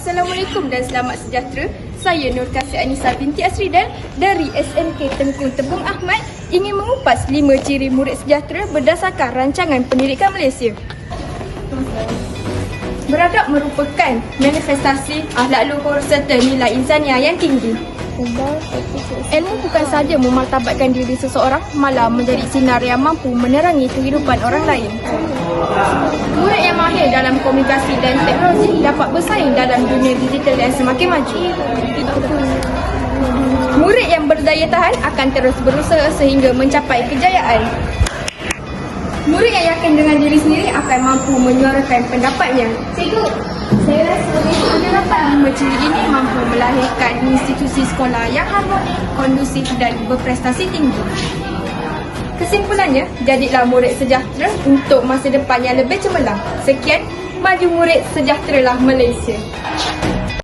Assalamualaikum dan selamat sejahtera. Saya Nur Kasih Anissa binti Asridan dari SMK Tengku Tebung Ahmad ingin mengupas 5 ciri murid sejahtera berdasarkan rancangan pendidikan Malaysia. Beradab merupakan manifestasi akhlak luhur serta nilai insaniah yang tinggi. Ilmu bukan sahaja memartabatkan diri seseorang, malah menjadi sinar yang mampu menerangi kehidupan orang lain. Murid yang mahir dalam komunikasi dan teknologi dapat bersaing dalam dunia digital yang semakin maju. Murid yang berdaya tahan akan terus berusaha sehingga mencapai kejayaan. Murid yang yakin dengan diri sendiri akan mampu menyuarakan pendapatnya. Cikgu, saya rasa penerapan 5 ciri ini mampu melahirkan institusi sekolah yang harmoni, kondusif dan berprestasi tinggi. Kesimpulannya, jadilah murid sejahtera untuk masa depan yang lebih cemerlang. Sekian, maju murid sejahteralah Malaysia.